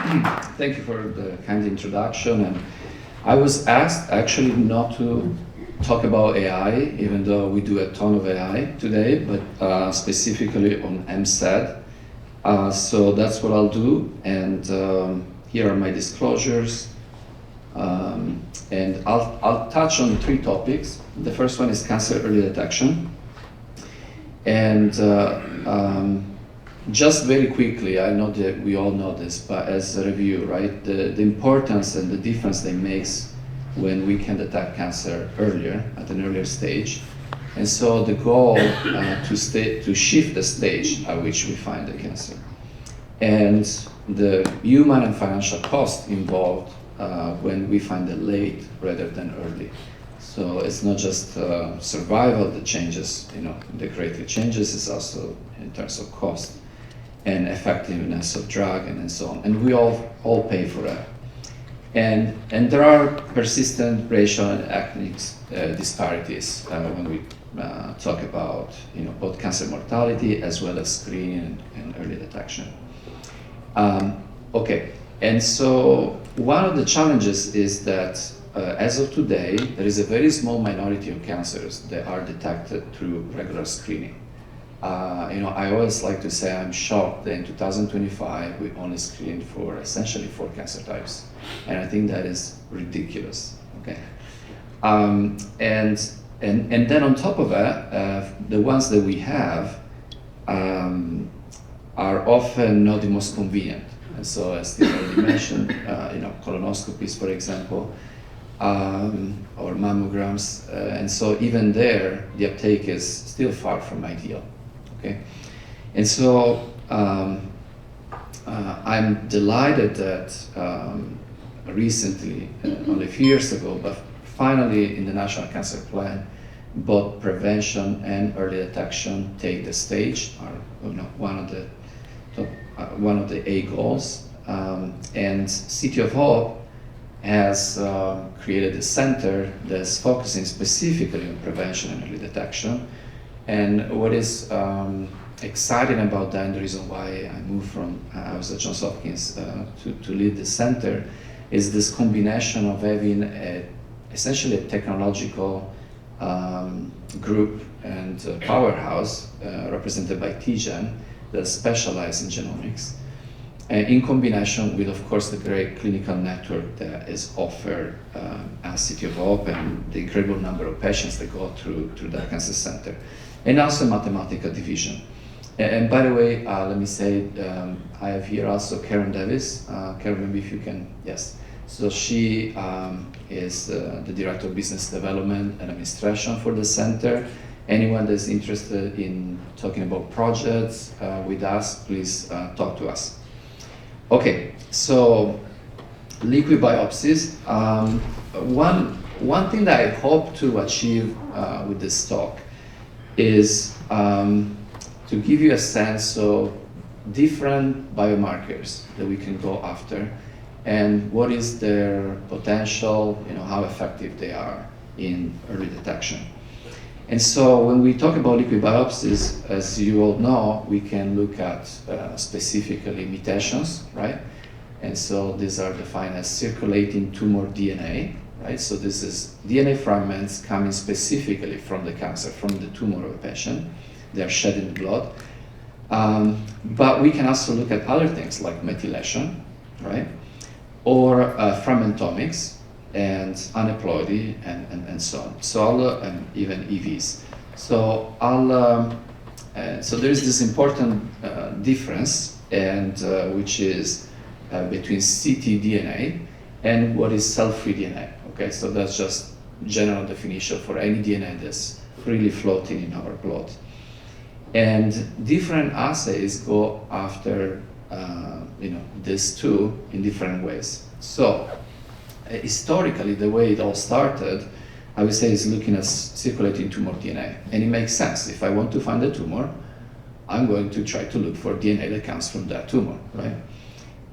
Thank you for the kind introduction. And I was asked actually not to talk about AI, even though we do a ton of AI today, but specifically on MSAD. So that's what I'll do. And here are my disclosures. And I'll touch on 3 topics. The first one is cancer early detection. And just very quickly, I know that we all know this, but as a review, right, the importance and the difference they makes when we can detect cancer earlier, at an earlier stage. And so the goal to shift the stage at which we find the cancer. And the human and financial cost involved when we find it late rather than early. So it's not just survival that changes, the greatly changes, it's also in terms of cost and effectiveness of drug and so on. And we all pay for that. And there are persistent racial and ethnic disparities when we talk about both cancer mortality as well as screening and early detection. Okay, and so one of the challenges is that as of today, there is a very small minority of cancers that are detected through regular screening. I always like to say I'm shocked that in 2025 we only screened for essentially 4 cancer types, and I think that is ridiculous. Okay, and then on top of that, the ones that we have are often not the most convenient. And so, as Steve already mentioned, colonoscopies, for example, or mammograms, and so even there, the uptake is still far from ideal. Okay, and so I'm delighted that recently, only a few years ago, but finally in the National Cancer Plan, both prevention and early detection take the stage, are one of the A goals, and City of Hope has created a center that's focusing specifically on prevention and early detection. And what is exciting about that, and the reason why I moved from I was at Johns Hopkins to lead the center, is this combination of having essentially a technological group and powerhouse represented by TGen that specialize in genomics, in combination with, of course, the great clinical network that is offered at City of Hope and the incredible number of patients that go through that cancer center, and also mathematical division. And by the way, let me say, I have here also Karen Davis. Karen, maybe if you can, yes. So she is the Director of Business Development and Administration for the center. Anyone that's interested in talking about projects with us, please talk to us. Okay, so liquid biopsies. One thing that I hope to achieve with this talk is to give you a sense of different biomarkers that we can go after and what is their potential, how effective they are in early detection. And so when we talk about liquid biopsies, as you all know, we can look at specifically mutations, right? And so these are defined as circulating tumor DNA, right? So this is DNA fragments coming specifically from the cancer, from the tumor of a patient. They are shed in the blood. But we can also look at other things like methylation, right? Or fragmentomics and aneuploidy and so on. So and even EVs. So so there is this important difference, and which is between ctDNA and what is cell-free DNA. Okay, so that's just general definition for any DNA that's freely floating in our blood. And different assays go after these two in different ways. So historically, the way it all started, I would say, is looking at circulating tumor DNA. And it makes sense. If I want to find a tumor, I'm going to try to look for DNA that comes from that tumor, right?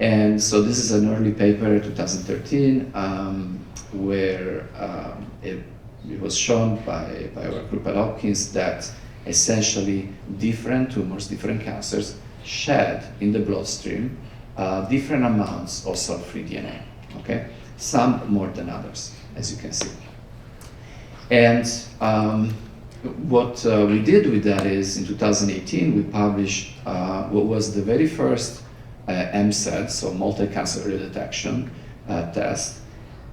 And so this is an early paper, 2013, where it was shown by our group at Hopkins that essentially different tumors, different cancers shed in the bloodstream different amounts of cell-free DNA, okay? Some more than others, as you can see. And what we did with that is, in 2018, we published what was the very first MCED, so multi-cancer early detection test.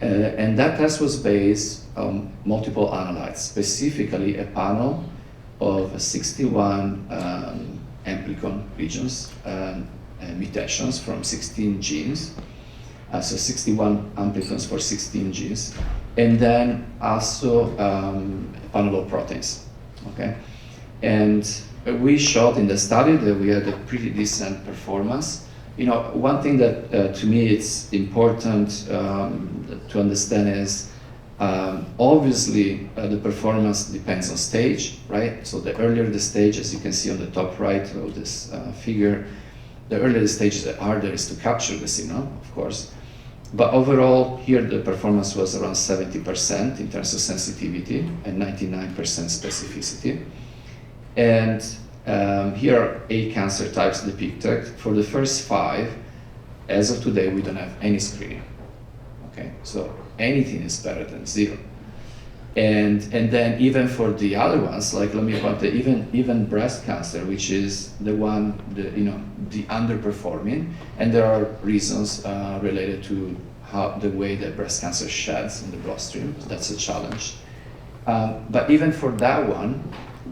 And that test was based on multiple analytes, specifically a panel of 61 amplicon regions, mutations from 16 genes. So 61 amplicons for 16 genes. And then also a panel of proteins, okay? And we showed in the study that we had a pretty decent performance. You know, one thing that to me it's important to understand is obviously the performance depends on stage, right? So the earlier the stage, as you can see on the top right of this figure, the earlier the stage, the harder it is to capture the signal, of course. But overall, here the performance was around 70% in terms of sensitivity and 99% specificity. And here are 8 cancer types depicted. For the first 5, as of today, we don't have any screening. Okay, so anything is better than 0. And then even for the other ones, like let me point out, even breast cancer, which is the one, the underperforming, and there are reasons related to the way that breast cancer sheds in the bloodstream. That's a challenge. But even for that one,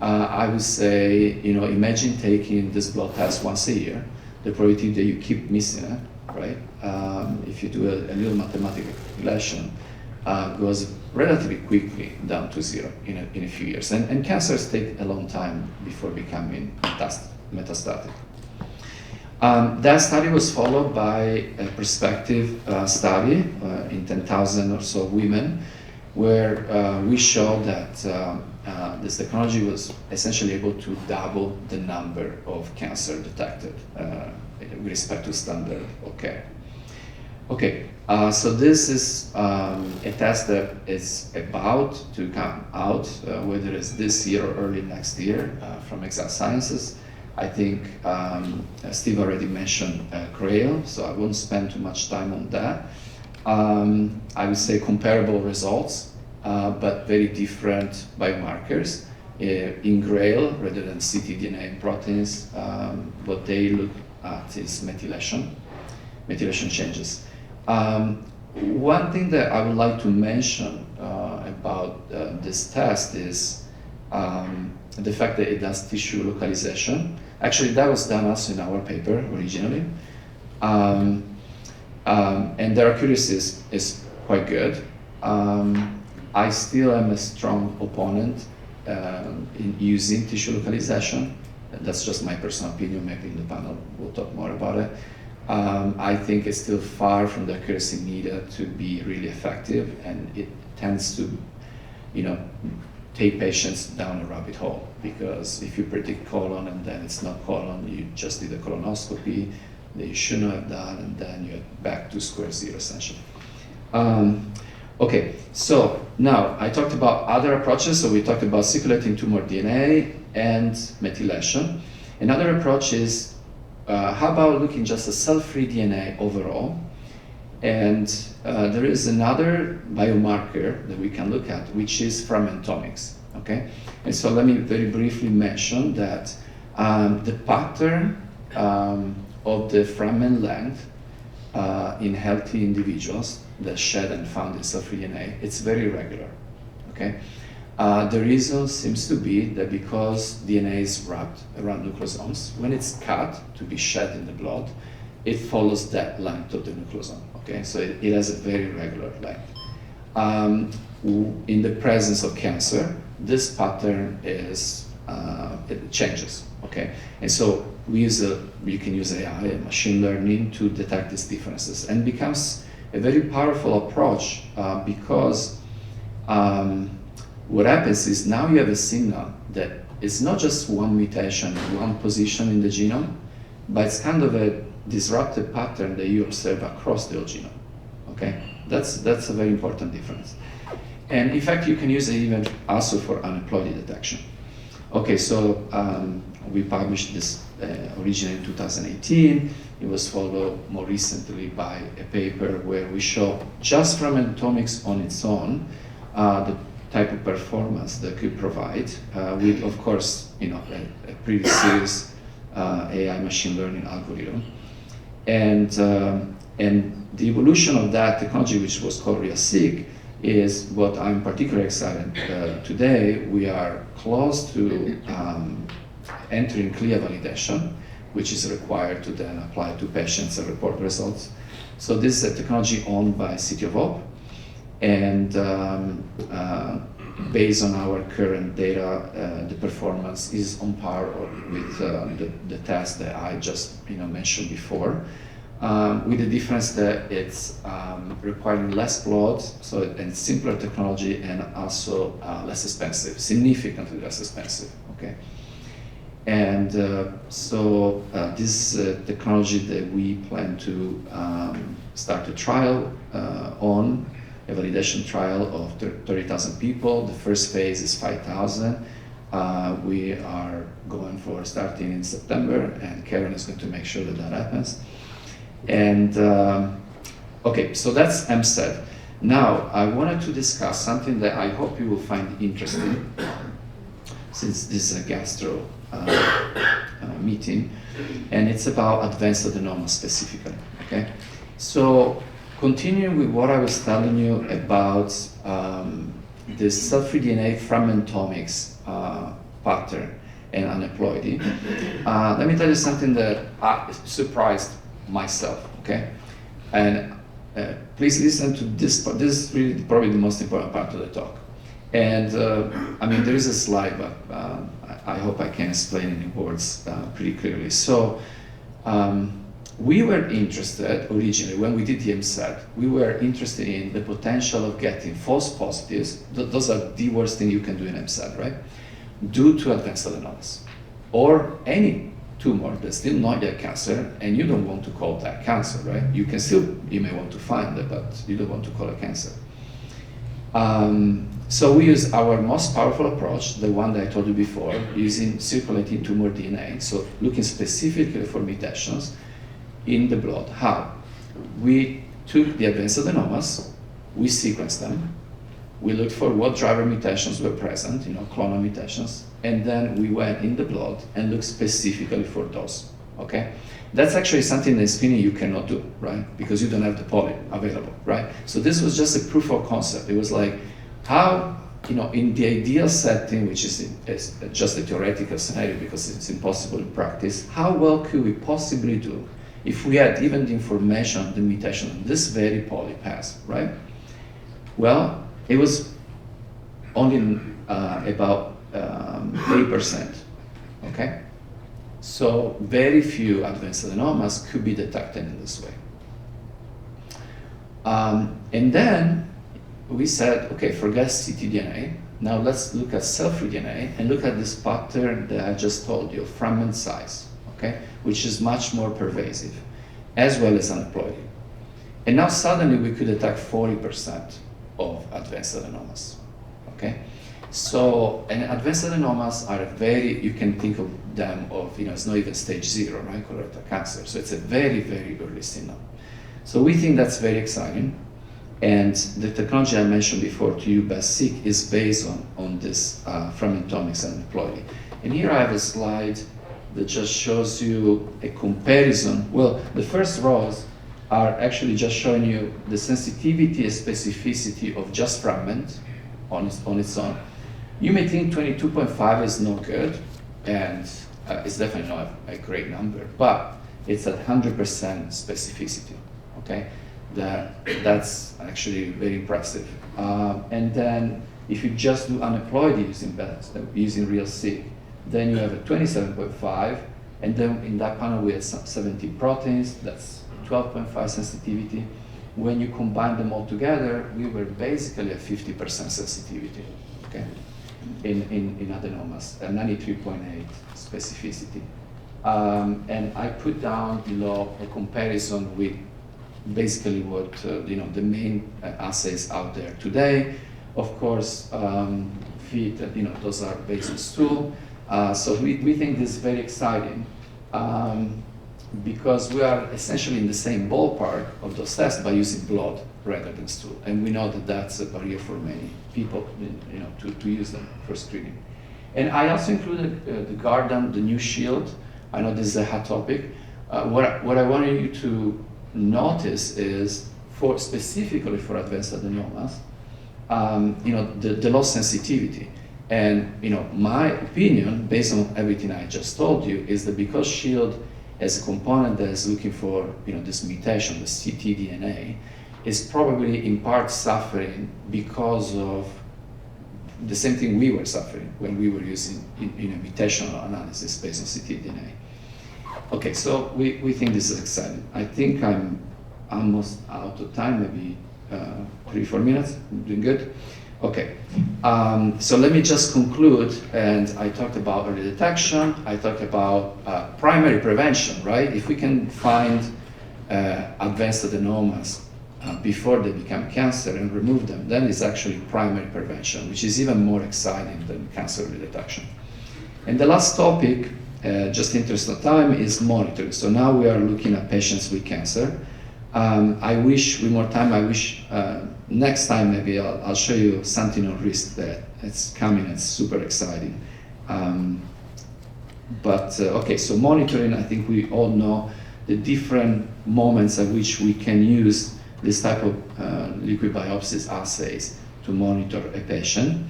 I would say, imagine taking this blood test once a year, the probability that you keep missing it, right? If you do a little mathematical calculation, goes relatively quickly down to 0 in a few years. And cancers take a long time before becoming metastatic. That study was followed by a prospective study in 10,000 or so women, where we showed that this technology was essentially able to double the number of cancer detected with respect to standard of care. Okay, so this is a test that is about to come out, whether it's this year or early next year, from Exact Sciences. I think Steve already mentioned GRAIL, so I won't spend too much time on that. I would say comparable results, but very different biomarkers. In GRAIL, rather than ctDNA and proteins, what they look at is methylation changes. One thing that I would like to mention about this test is the fact that it does tissue localization. Actually, that was done also in our paper originally. And their accuracy is quite good. I still am a strong opponent in using tissue localization. That's just my personal opinion. Maybe in the panel we'll talk more about it. I think it's still far from the accuracy needed to be really effective, and it tends to, take patients down a rabbit hole, because if you predict colon and then it's not colon, you just did a colonoscopy that you shouldn't have done, and then you're back to square zero essentially. Okay, so now I talked about other approaches. So we talked about circulating tumor DNA and methylation. Another approach is how about looking just at cell-free DNA overall? And there is another biomarker that we can look at, which is fragmentomics, okay? And so let me very briefly mention that the pattern of the fragment length in healthy individuals that shed and found in cell-free DNA, it's very regular, okay? The reason seems to be that because DNA is wrapped around nucleosomes, when it's cut to be shed in the blood, it follows that length of the nucleosome, okay? So it has a very regular length. In the presence of cancer, this pattern is, it changes, okay? And so you can use AI and machine learning to detect these differences, and becomes a very powerful approach because what happens is now you have a signal that it's not just one mutation, one position in the genome, but it's kind of a disruptive pattern that you observe across the whole genome, okay? That's a very important difference. And in fact, you can use it even also for aneuploidy detection. Okay, so we published this originally in 2018. It was followed more recently by a paper where we show just fragmentomics on its own the type of performance that could provide with, of course, a pretty serious AI machine learning algorithm. And the evolution of that technology, which was called RealSeq, is what I'm particularly excited today. We are close to entering CLIA validation, which is required to then apply to patients and report results. So this is a technology owned by City of Hope, and based on our current data, the performance is on par with the test that I just mentioned before, with the difference that it's requiring less blood, and simpler technology, and also less expensive, significantly less expensive. Okay. And so this is a technology that we plan to start a trial on, a validation trial of 30,000 people. The first phase is 5,000. We are going for starting in September, and Karen is going to make sure that that happens. And okay, so that's MSED. Now, I wanted to discuss something that I hope you will find interesting, since this is a gastro meeting, and it's about advanced adenoma specifically. Okay, so continuing with what I was telling you about this cell-free DNA fragmentomics pattern and aneuploidy, let me tell you something that surprised myself. Okay, and please listen to this part. This is really probably the most important part of the talk. And I mean, there is a slide, but I hope I can explain it in words pretty clearly. So we were interested originally, when we did the MSED, we were interested in the potential of getting false positives. Those are the worst thing you can do in MSED, right? Due to advanced adenomas, or any tumor that's still not yet cancer, and you don't want to call that cancer, right? You may want to find it, but you don't want to call it cancer. So we use our most powerful approach, the one that I told you before, using circulating tumor DNA, so looking specifically for mutations in the blood. How? We took the advanced adenomas, we sequenced them, we looked for what driver mutations were present, clonal mutations, and then we went in the blood and looked specifically for those, okay? That's actually something in screening you cannot do, right? Because you don't have the poly available, right? So this was just a proof of concept. It was like, how, in the ideal setting, which is just a theoretical scenario because it's impossible in practice, how well could we possibly do if we had even the information, the mutation on this very poly pass, right? Well, it was only about 8%, okay? So very few advanced adenomas could be detected in this way. And then we said, okay, forget ctDNA. Now let's look at cell-free DNA and look at this pattern that I just told you, fragment size, okay, which is much more pervasive, as well as aneuploidy. And now suddenly we could detect 40% of advanced adenomas, okay? So, and advanced adenomas are you can think of them it's not even stage 0, right, colorectal cancer. So it's a very, very early signal. So we think that's very exciting. And the technology I mentioned before to you, BASIC, is based on this fragmentomics and aneuploidy. And here I have a slide that just shows you a comparison. Well, the first rows are actually just showing you the sensitivity and specificity of just fragment on its own. You may think 22.5 is no good, and it's definitely not a great number, but it's at 100% specificity, okay? That's actually very impressive. And then if you just do aneuploidy using RealSeq, then you have a 27.5, and then in that panel we have 70 proteins, that's 12.5 sensitivity. When you combine them all together, we were basically at 50% sensitivity, okay? In adenomas, and 93.8 specificity. And I put down below a comparison with basically what the main assays out there today. Of course, FIT, those are based on stool. So we think this is very exciting. because we are essentially in the same ballpark of those tests by using blood rather than stool. And we know that that's a barrier for many people, to use them for screening. And I also included the Guardant, the new Shield. I know this is a hot topic. What I wanted you to notice is, specifically for advanced adenomas, the low sensitivity. And my opinion, based on everything I just told you, is that because Shield as a component that is looking for this mutation, the ctDNA, is probably in part suffering because of the same thing we were suffering when we were using mutational analysis based on ctDNA. Okay, so we think this is exciting. I think I'm almost out of time, maybe 3-4 minutes. I'm doing good. Okay, so let me just conclude. And I talked about early detection. I talked about primary prevention, right? If we can find advanced adenomas before they become cancer and remove them, then it's actually primary prevention, which is even more exciting than cancer early detection. And the last topic, just in interest of time, is monitoring. So now we are looking at patients with cancer. I wish, with more time, next time maybe I'll show you something on risk that it's coming, it's super exciting. Okay, so monitoring, I think we all know the different moments at which we can use this type of liquid biopsies assays to monitor a patient.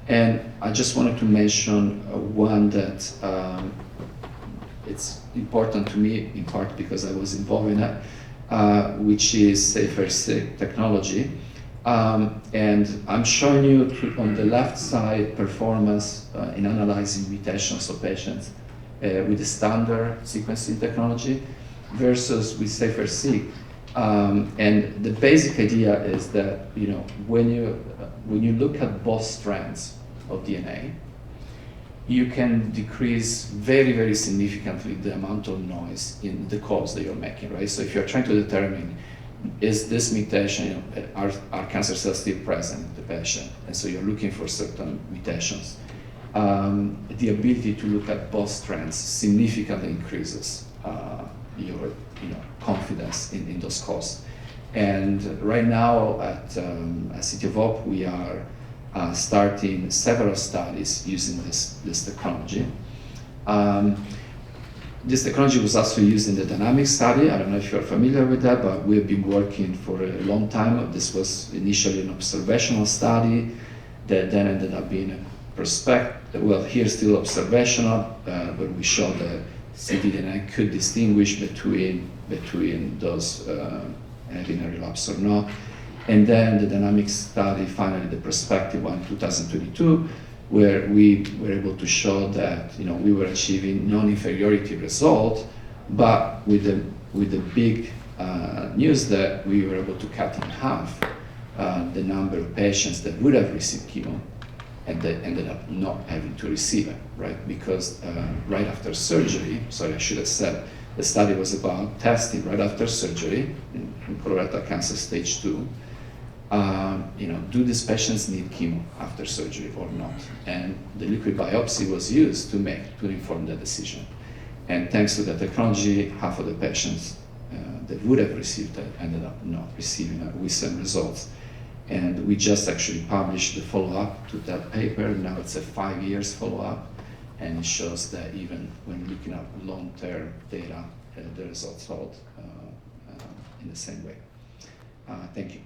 And I just wanted to mention one that it's important to me, in part because I was involved in it, which is safer-seq technology. And I'm showing you on the left side performance in analyzing mutations of patients with the standard sequencing technology versus with safer-seq. And the basic idea is that when you look at both strands of DNA, you can decrease very, very significantly the amount of noise in the calls that you're making, right? So if you're trying to determine, is this mutation, are cancer cells still present in the patient? And so you're looking for certain mutations. The ability to look at both strands significantly increases your confidence in those calls. And right now at City of Hope, we are starting several studies using this technology. This technology was also used in the Dynamics study. I don't know if you're familiar with that, but we've been working for a long time. This was initially an observational study that then ended up being a prospective. Well, here still observational, but we showed that ctDNA could distinguish between those having a relapse or not. And then the Dynamics study, finally the prospective one in 2022, where we were able to show that we were achieving non-inferiority result, but with the big news that we were able to cut in half the number of patients that would have received chemo and that ended up not having to receive it, right? Because right after surgery, sorry, I should have said, the study was about testing right after surgery in colorectal cancer stage 2. Do these patients need chemo after surgery or not? And the liquid biopsy was used to inform that decision. And thanks to the technology, half of the patients that would have received it ended up not receiving it with some results. And we just actually published the follow-up to that paper. Now it's a 5 years follow-up, and it shows that even when looking at long-term data, the results hold in the same way. Thank you.